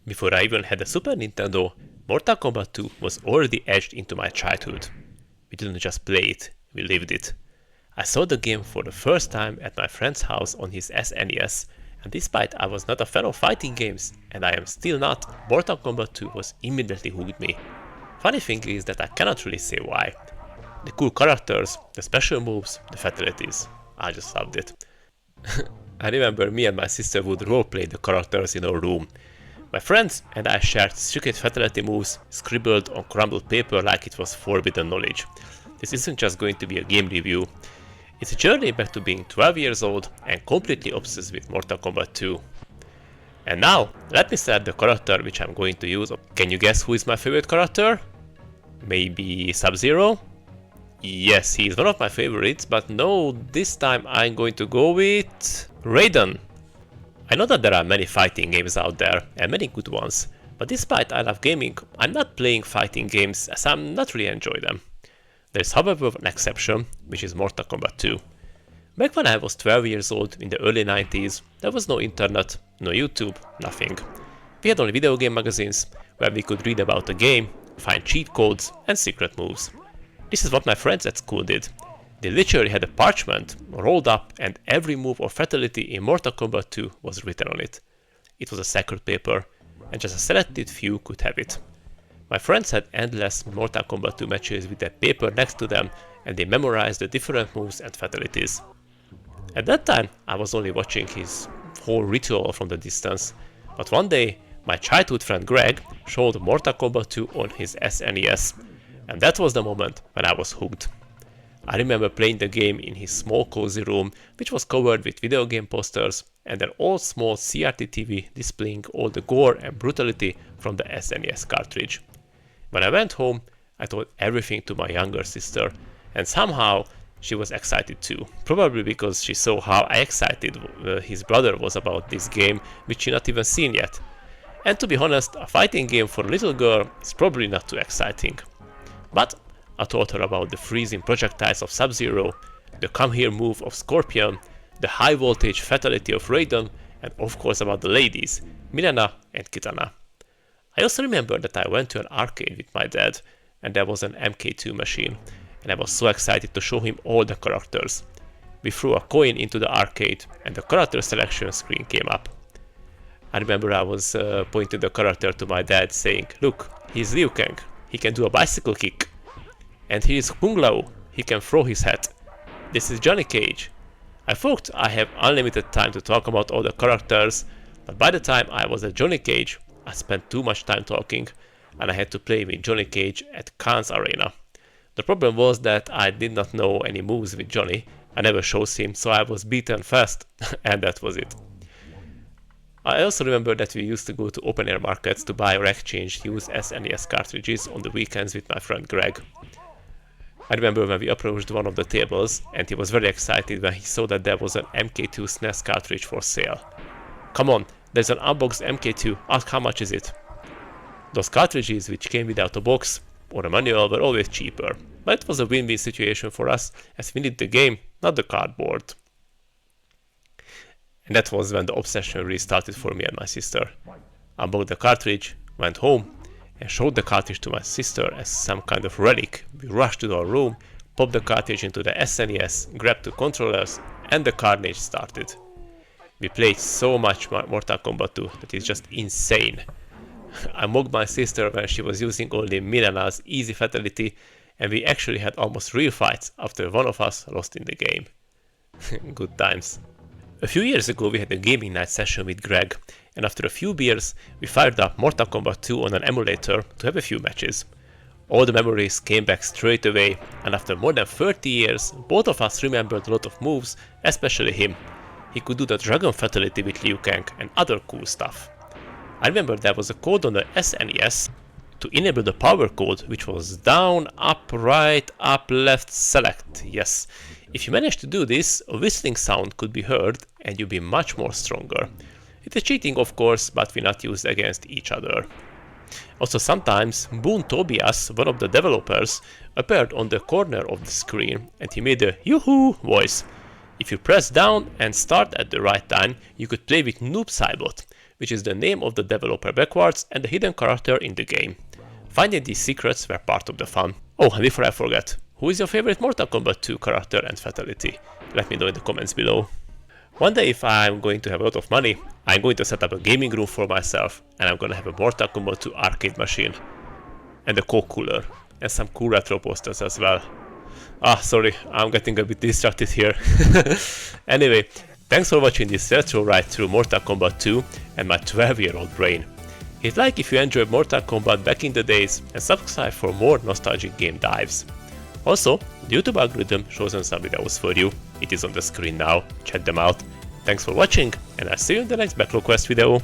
Before I even had a Super Nintendo, Mortal Kombat 2 was already etched into my childhood. We didn't just play it, we lived it. I saw the game for the first time at my friend's house on his SNES, and despite I was not a fan of fighting games, and I am still not, Mortal Kombat 2 was immediately hooked me. Funny thing is that I cannot really say why. The cool characters, the special moves, the fatalities. I just loved it. I remember me and my sister would roleplay the characters in our room. My friends and I shared secret fatality moves scribbled on crumbled paper like it was forbidden knowledge. This isn't just going to be a game review. It's a journey back to being 12 years old and completely obsessed with Mortal Kombat 2. And now, let me select the character which I'm going to use. Can you guess who is my favorite character? Maybe Sub-Zero? Yes, he is one of my favorites, but no, this time I'm going to go with Raiden. I know that there are many fighting games out there, and many good ones, but despite I love gaming, I'm not playing fighting games as I'm not really enjoy them. There is however an exception, which is Mortal Kombat 2. Back when I was 12 years old in the early 90s, there was no internet, no YouTube, nothing. We had only video game magazines, where we could read about the game, find cheat codes and secret moves. This is what my friends at school did. They literally had a parchment rolled up and every move or fatality in Mortal Kombat 2 was written on it. It was a sacred paper, and just a selected few could have it. My friends had endless Mortal Kombat 2 matches with that paper next to them, and they memorized the different moves and fatalities. At that time, I was only watching his whole ritual from the distance, but one day, my childhood friend Greg showed Mortal Kombat 2 on his SNES, and that was the moment when I was hooked. I remember playing the game in his small cozy room, which was covered with video game posters and an old small CRT TV displaying all the gore and brutality from the SNES cartridge. When I went home, I told everything to my younger sister, and somehow she was excited too, probably because she saw how excited his brother was about this game, which she not even seen yet. And to be honest, a fighting game for a little girl is probably not too exciting. But I told her about the freezing projectiles of Sub-Zero, the come here move of Scorpion, the high voltage fatality of Raiden, and of course about the ladies, Milena and Kitana. I also remember that I went to an arcade with my dad, and there was an MKII machine, and I was so excited to show him all the characters. We threw a coin into the arcade, and the character selection screen came up. I remember I was pointing the character to my dad saying, "Look, he's Liu Kang, he can do a bicycle kick. And here is Kung Lao, he can throw his hat. This is Johnny Cage." I thought I have unlimited time to talk about all the characters, but by the time I was at Johnny Cage, I spent too much time talking, and I had to play with Johnny Cage at Khan's Arena. The problem was that I did not know any moves with Johnny, I never chose him, so I was beaten fast, and that was it. I also remember that we used to go to open air markets to buy or exchange used SNES cartridges on the weekends with my friend Greg. I remember when we approached one of the tables, and he was very excited when he saw that there was an MK2 SNES cartridge for sale. "Come on, there's an unboxed MK2, ask how much is it?" Those cartridges which came without a box or a manual were always cheaper, but it was a win-win situation for us as we needed the game, not the cardboard. And that was when the obsession really started for me and my sister. I bought the cartridge, went home, and showed the cartridge to my sister as some kind of relic. We rushed to our room, popped the cartridge into the SNES, grabbed the controllers, and the carnage started. We played so much Mortal Kombat 2 that it's just insane. I mocked my sister when she was using only Milena's easy fatality, and we actually had almost real fights after one of us lost in the game. Good times. A few years ago we had a gaming night session with Greg, and after a few beers we fired up Mortal Kombat 2 on an emulator to have a few matches. All the memories came back straight away, and after more than 30 years both of us remembered a lot of moves, especially him. He could do the dragon fatality with Liu Kang and other cool stuff. I remember there was a code on the SNES to enable the power code, which was down, up, right, up, left, select. Yes, if you managed to do this, a whistling sound could be heard and you'd be much more stronger. It is cheating of course, but we not used against each other. Also sometimes Boone Tobias, one of the developers, appeared on the corner of the screen and he made a yoo-hoo voice. If you press down and start at the right time, you could play with Noob Saibot, which is the name of the developer backwards and the hidden character in the game. Finding these secrets were part of the fun. Oh, and before I forget, who is your favorite Mortal Kombat 2 character and fatality? Let me know in the comments below. One day, if I'm going to have a lot of money, I'm going to set up a gaming room for myself, and I'm gonna have a Mortal Kombat 2 arcade machine, and a Coke cooler, and some cool retro posters as well. Sorry, I'm getting a bit distracted here. Anyway, thanks for watching this retro ride through Mortal Kombat 2 and my 12-year-old brain. Hit like if you enjoyed Mortal Kombat back in the days, and subscribe for more nostalgic game dives. Also, the YouTube algorithm shows some videos for you. It is on the screen now, check them out. Thanks for watching, and I'll see you in the next Backlog Quest video.